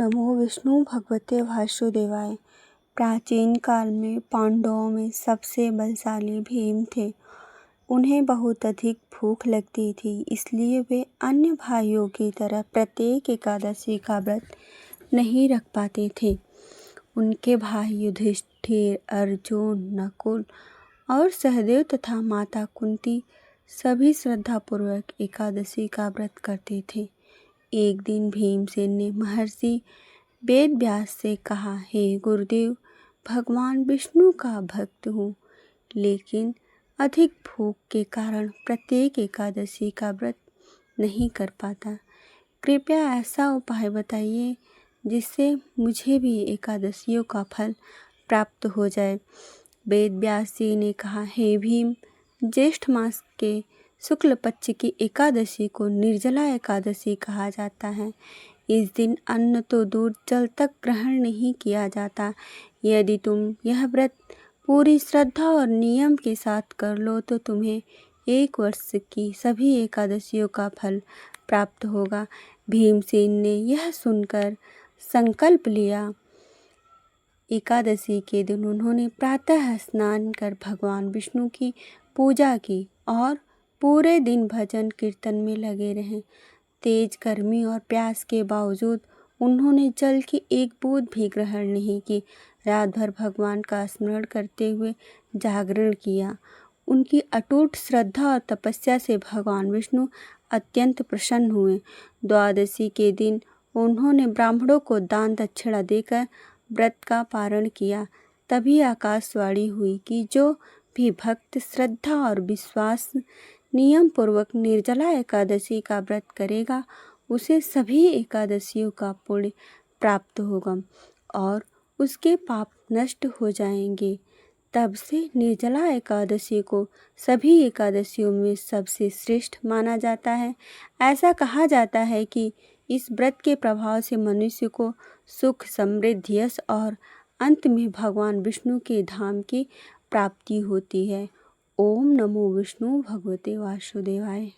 नमो विष्णु भगवते वासुदेवाय। प्राचीन काल में पांडवों में सबसे बलशाली भीम थे। उन्हें बहुत अधिक भूख लगती थी, इसलिए वे अन्य भाइयों की तरह प्रत्येक एकादशी का व्रत नहीं रख पाते थे। उनके भाई युधिष्ठिर, अर्जुन, नकुल और सहदेव तथा माता कुंती सभी श्रद्धापूर्वक एकादशी का व्रत करते थे। एक दिन भीमसेन ने महर्षि वेदव्यास से कहा, हे गुरुदेव, भगवान विष्णु का भक्त हूँ, लेकिन अधिक भूख के कारण प्रत्येक एकादशी का व्रत नहीं कर पाता। कृपया ऐसा उपाय बताइए जिससे मुझे भी एकादशियों का फल प्राप्त हो जाए। वेदव्यास जी ने कहा, हे भीम, ज्येष्ठ मास के शुक्ल पक्ष की एकादशी को निर्जला एकादशी कहा जाता है। इस दिन अन्न तो दूर जल तक ग्रहण नहीं किया जाता। यदि तुम यह व्रत पूरी श्रद्धा और नियम के साथ कर लो तो तुम्हें 1 वर्ष की सभी एकादशियों का फल प्राप्त होगा। भीमसेन ने यह सुनकर संकल्प लिया। एकादशी के दिन उन्होंने प्रातः स्नान कर भगवान विष्णु की पूजा की और पूरे दिन भजन कीर्तन में लगे रहे। तेज गर्मी और प्यास के बावजूद उन्होंने जल की एक बूंद भी ग्रहण नहीं की। रात भर भगवान का स्मरण करते हुए जागरण किया। उनकी अटूट श्रद्धा और तपस्या से भगवान विष्णु अत्यंत प्रसन्न हुए। द्वादशी के दिन उन्होंने ब्राह्मणों को दान दक्षिणा देकर व्रत का पारण किया। तभी आकाशवाणी हुई कि जो भी भक्त श्रद्धा और विश्वास नियम पूर्वक निर्जला एकादशी का व्रत करेगा, उसे सभी एकादशियों का पुण्य प्राप्त होगा और उसके पाप नष्ट हो जाएंगे। तब से निर्जला एकादशी को सभी एकादशियों में सबसे श्रेष्ठ माना जाता है। ऐसा कहा जाता है कि इस व्रत के प्रभाव से मनुष्य को सुख, समृद्धि, यश और अंत में भगवान विष्णु के धाम की प्राप्ति होती है। ओम नमो विष्णु भगवते वासुदेवाय।